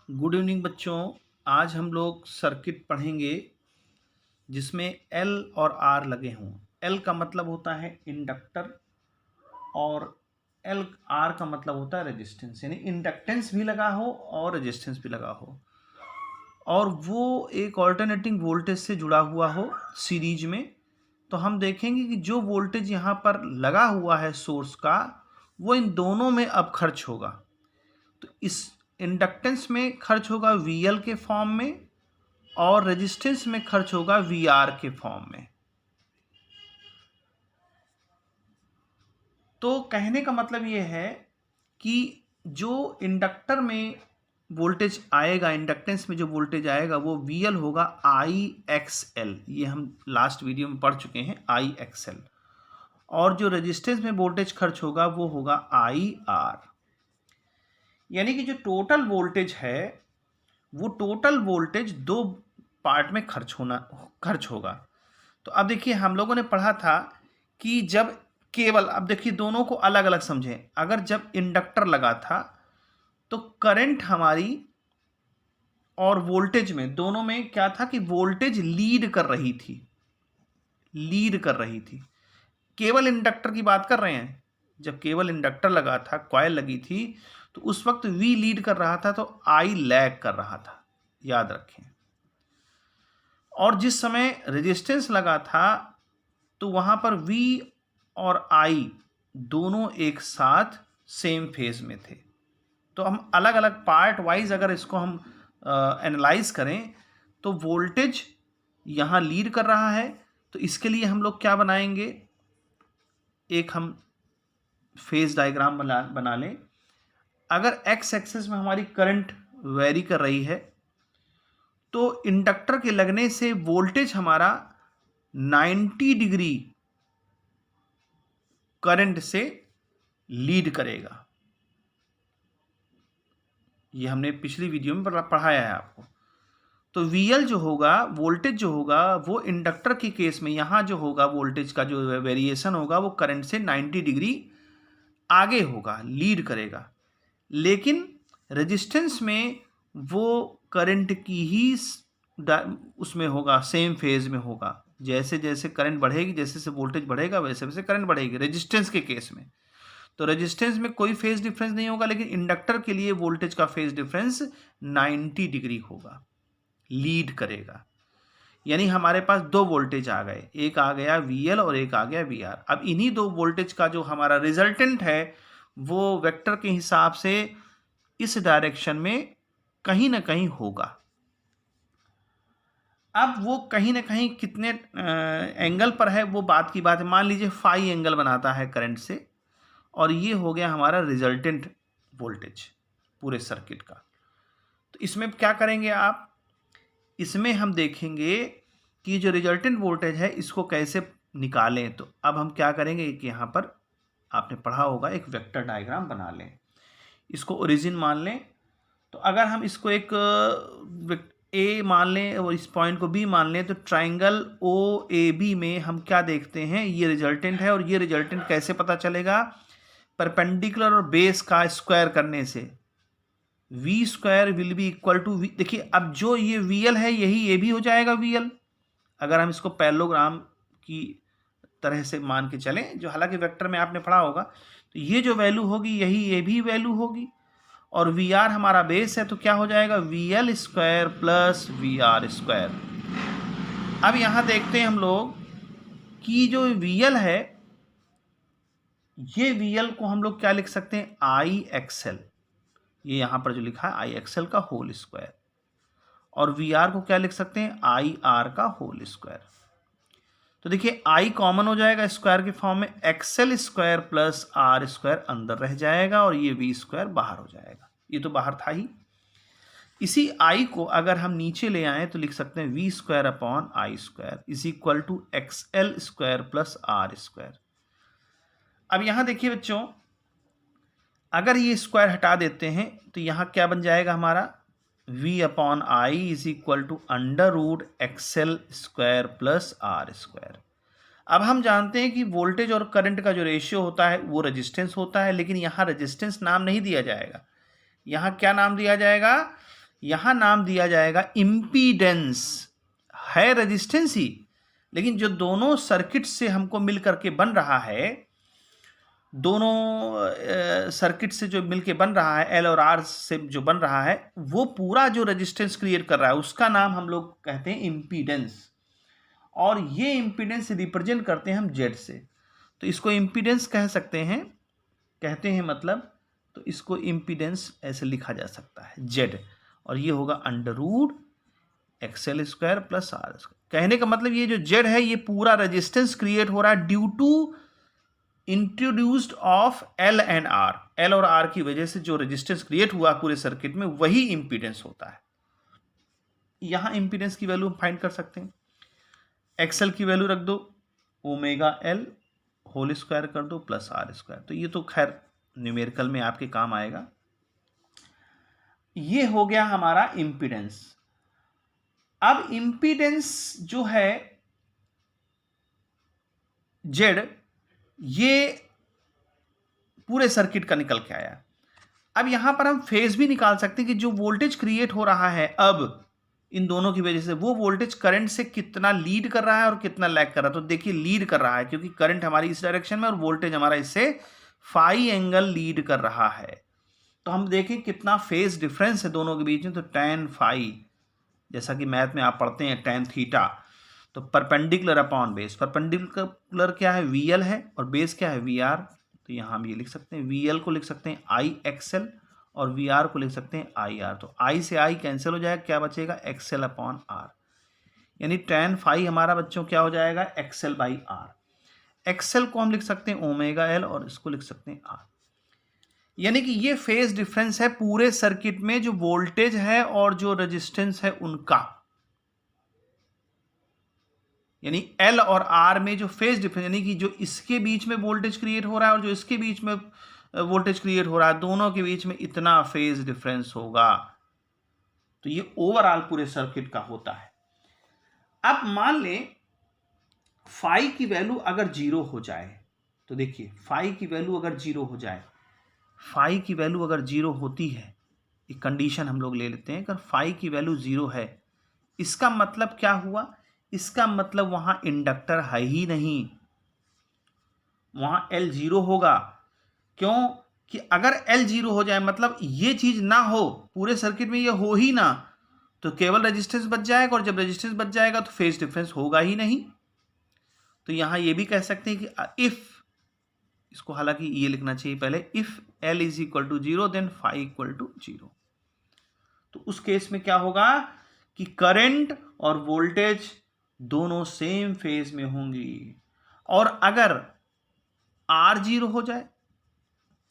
Good evening बच्चों। आज हम लोग सर्किट पढ़ेंगे जिसमें एल और आर लगे हों। एल का मतलब होता है इंडक्टर और एल आर का मतलब होता है रेजिस्टेंस, यानी इंडक्टेंस भी लगा हो और रेजिस्टेंस भी लगा हो और वो एक ऑल्टरनेटिंग वोल्टेज से जुड़ा हुआ हो सीरीज में। तो हम देखेंगे कि जो वोल्टेज यहाँ पर लगा हुआ है सोर्स का, वो इन दोनों में अब खर्च होगा। तो इस इंडक्टेंस में खर्च होगा VL के फॉर्म में और रेजिस्टेंस में खर्च होगा VR के फॉर्म में। तो कहने का मतलब ये है कि जो इंडक्टर में वोल्टेज आएगा, इंडक्टेंस में जो वोल्टेज आएगा वो VL होगा IXL। ये हम लास्ट वीडियो में पढ़ चुके हैं, IXL। और जो रेजिस्टेंस में वोल्टेज खर्च होगा वो होगा IR। यानी कि जो टोटल वोल्टेज है वो टोटल वोल्टेज दो पार्ट में खर्च होगा। तो अब देखिए, हम लोगों ने पढ़ा था कि जब केवल, अब देखिए दोनों को अलग अलग समझें। अगर जब इंडक्टर लगा था तो करंट हमारी और वोल्टेज में, दोनों में क्या था कि वोल्टेज लीड कर रही थी। केवल इंडक्टर की बात कर रहे हैं। जब केवल इंडक्टर लगा था, कॉइल लगी थी, तो उस वक्त V लीड कर रहा था तो I लैग कर रहा था, याद रखें। और जिस समय रेजिस्टेंस लगा था तो वहां पर V और I दोनों एक साथ सेम फेज में थे। तो हम अलग अलग पार्ट वाइज अगर इसको हम एनालाइज करें तो वोल्टेज यहां लीड कर रहा है। तो इसके लिए हम लोग क्या बनाएंगे, एक हम फेज डायग्राम बना लें। अगर एक्स एक्सिस में हमारी करंट वेरी कर रही है तो इंडक्टर के लगने से वोल्टेज हमारा 90 डिग्री करंट से लीड करेगा। ये हमने पिछली वीडियो में पढ़ाया है आपको। तो VL जो होगा, वोल्टेज जो होगा, वो इंडक्टर के केस में यहां जो होगा, वोल्टेज का जो वेरिएशन होगा वो करंट से 90 डिग्री आगे होगा, लीड करेगा। लेकिन रेजिस्टेंस में वो करंट की ही उसमें होगा, सेम फेज में होगा। जैसे जैसे करंट बढ़ेगी, जैसे जैसे वोल्टेज बढ़ेगा, वैसे वैसे करंट बढ़ेगी रेजिस्टेंस के केस में। तो रेजिस्टेंस में कोई फेज डिफरेंस नहीं होगा, लेकिन इंडक्टर के लिए वोल्टेज का फेज डिफरेंस 90 डिग्री होगा, लीड करेगा। यानी हमारे पास दो वोल्टेज आ गए, एक आ गया VL और एक आ गया VR। अब इन्हीं दो वोल्टेज का जो हमारा रिजल्टेंट है वो वेक्टर के हिसाब से इस डायरेक्शन में कहीं ना कहीं होगा। अब वो कहीं ना कहीं कितने एंगल पर है वो बात की बात है। मान लीजिए फाई एंगल बनाता है करंट से, और ये हो गया हमारा रिजल्टेंट वोल्टेज पूरे सर्किट का। तो इसमें क्या करेंगे आप, इसमें हम देखेंगे कि जो रिजल्टेंट वोल्टेज है इसको कैसे निकालें। तो अब हम क्या करेंगे कि यहाँ पर आपने पढ़ा होगा, एक वेक्टर डायग्राम बना लें, इसको ओरिजिन मान लें। तो अगर हम इसको एक A मान लें और इस पॉइंट को B मान लें, तो ट्राइंगल OAB में हम क्या देखते हैं, ये रिजल्टेंट है। और ये रिजल्टेंट कैसे पता चलेगा, परपेंडिकुलर और बेस का स्क्वायर करने से। V square will be equal to V। देखिए, अब जो ये VL है यही ये भी हो जाएगा VL, अगर हम इसको पैरेललोग्राम की तरह से मान के चलें, जो हालांकि वेक्टर में आपने पढ़ा होगा। तो ये जो वैल्यू होगी यही ये भी वैल्यू होगी। और VR हमारा बेस है, तो क्या हो जाएगा, VL square plus VR square. अब यहां देखते हैं हम लोग कि जो VL है, ये VL को हम लोग क्या लिख सकते हैं, IXL। ये यहां पर जो लिखा है IXL का होल स्क्वायर। और VR को क्या लिख सकते हैं, IR का होल स्क्वायर। तो देखिए I कॉमन हो जाएगा स्क्वायर के फॉर्म में, XL square plus R square अंदर रह जाएगा और ये V स्क्वायर बाहर हो जाएगा। ये तो बाहर था ही। इसी I को अगर हम नीचे ले आए तो लिख सकते हैं V square upon I square is equal to XL square plus R square. अब यहां देखिए बच्चों, अगर ये स्क्वायर हटा देते हैं तो यहां क्या बन जाएगा हमारा, V upon I is equal to under root XL square plus R square. अब हम जानते हैं कि वोल्टेज और करंट का जो रेशियो होता है वो रेजिस्टेंस होता है, लेकिन यहाँ रेजिस्टेंस नाम नहीं दिया जाएगा। यहाँ क्या नाम दिया जाएगा, यहाँ नाम दिया जाएगा इम्पीडेंस। है रेजिस्टेंस ही, लेकिन जो दोनों सर्किट से हमको मिल करके बन रहा है, दोनों सर्किट से जो मिलके बन रहा है, एल और आर से जो बन रहा है, वो पूरा जो रेजिस्टेंस क्रिएट कर रहा है उसका नाम हम लोग कहते हैं इम्पीडेंस। और ये इम्पीडेंस रिप्रेजेंट करते हैं हम जेड से। तो इसको इम्पीडेंस कह सकते हैं, कहते हैं मतलब, तो इसको इम्पीडेंस ऐसे लिखा जा सकता है जेड, और ये होगा under root XL square plus R square. कहने का मतलब ये जो जेड है ये पूरा रेजिस्टेंस क्रिएट हो रहा है due to introduced of L and R. L और आर की वजह से जो रेजिस्टेंस क्रिएट हुआ पूरे सर्किट में वही इंपीडेंस होता है। यहां इंपीडेंस की वैल्यू हम फाइंड कर सकते हैं। एक्सएल की वैल्यू रख दो ओमेगा एल होल स्क्वायर कर दो प्लस आर स्क्वायर। तो ये तो खैर न्यूमेरिकल में आपके काम आएगा। ये हो गया हमारा इंपीडेंस। अब इंपीडेंस जो है जेड, ये पूरे सर्किट का निकल के आया। अब यहां पर हम फेज भी निकाल सकते हैं कि जो वोल्टेज क्रिएट हो रहा है अब इन दोनों की वजह से, वो वोल्टेज करंट से कितना लीड कर रहा है और कितना लैग कर रहा है। तो देखिए लीड कर रहा है क्योंकि करंट हमारी इस डायरेक्शन में और वोल्टेज हमारा इससे फाई एंगल लीड कर रहा है। तो हम देखें कितना फेज डिफरेंस है दोनों के बीच में। तो tan फाई, जैसा कि मैथ में आप पढ़ते हैं tan थीटा, तो परपेंडिकुलर अपॉन बेस। परपेंडिकुलर क्या है, VL है, और बेस क्या है, VR। तो यहाँ हम ये लिख सकते हैं, VL को लिख सकते हैं IXL और VR को लिख सकते हैं IR। तो I से I कैंसिल हो जाएगा, क्या बचेगा, XL अपॉन R। यानी tan फाई हमारा बच्चों क्या हो जाएगा, XL बाई R। XL को हम लिख सकते हैं ओमेगा L और इसको लिख सकते हैं R। यानी कि ये फेज डिफरेंस है पूरे सर्किट में जो वोल्टेज है और जो रेजिस्टेंस है उनका। यानी L और R में जो फेज डिफरेंस, यानी कि जो इसके बीच में वोल्टेज क्रिएट हो रहा है और जो इसके बीच में वोल्टेज क्रिएट हो रहा है, दोनों के बीच में इतना फेज डिफरेंस होगा। तो ये ओवरऑल पूरे सर्किट का होता है। अब मान लें फाई की वैल्यू अगर 0 हो जाए, तो देखिए फाई की वैल्यू अगर 0 हो जाए, फाई की वैल्यू अगर 0 होती है, एक कंडीशन हम लोग ले लेते हैं, अगर फाई की वैल्यू 0 है, इसका मतलब क्या हुआ, इसका मतलब वहां इंडक्टर है ही नहीं, वहां L 0 होगा। क्यों कि अगर L 0 हो जाए मतलब ये चीज ना हो, पूरे सर्किट में ये हो ही ना, तो केवल रेजिस्टेंस बच जाएगा, और जब रेजिस्टेंस बच जाएगा तो फेज डिफरेंस होगा ही नहीं। तो यहां ये भी कह सकते हैं कि इफ, इसको हालांकि ये लिखना चाहिए पहले, if L is equal to 0 then phi equal to 0। तो उस केस में क्या होगा कि करंट और वोल्टेज दोनों सेम फेज में होंगी। और अगर R 0 हो जाए,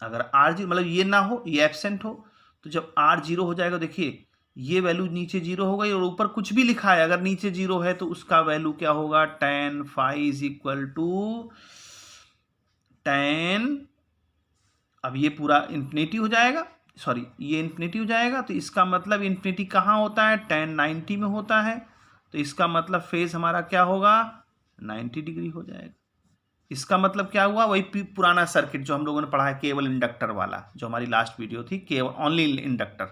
अगर R 0 मतलब ये ना हो, ये एब्सेंट हो, तो जब R 0 हो जाएगा, देखिए ये वैल्यू नीचे 0 हो गई और ऊपर कुछ भी लिखा है, अगर नीचे 0 है तो उसका वैल्यू क्या होगा, tan phi is equal to tan, अब ये पूरा इन्फिनिटी हो जाएगा, सॉरी ये इन्फिनिटी हो जाएगा। तो इसका मतलब इन्फिनिटी कहाँ होता है, tan 90 में होता है। तो इसका मतलब फेज हमारा क्या होगा, 90 डिग्री हो जाएगा। इसका मतलब क्या हुआ, वही पुराना सर्किट जो हम लोगों ने पढ़ा है, केवल इंडक्टर वाला, जो हमारी लास्ट वीडियो थी, केवल ओनली इंडक्टर।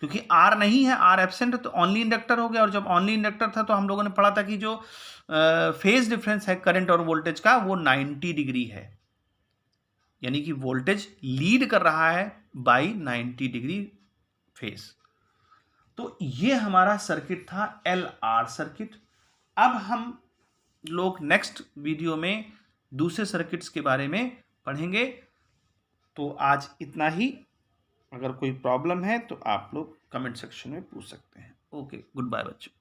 क्योंकि R नहीं है, R एब्सेंट है, तो ओनली इंडक्टर हो गया। और जब ओनली इंडक्टर था तो हम लोगों ने पढ़ा था कि जो फेज डिफरेंस है करंट और वोल्टेज का, वो 90 डिग्री है। यानी कि वोल्टेज लीड कर रहा है बाई 90 डिग्री फेज। तो ये हमारा सर्किट था LR सर्किट। अब हम लोग नेक्स्ट वीडियो में दूसरे सर्किट्स के बारे में पढ़ेंगे। तो आज इतना ही। अगर कोई प्रॉब्लम है तो आप लोग कमेंट सेक्शन में पूछ सकते हैं। ओके, गुड बाय बच्चों।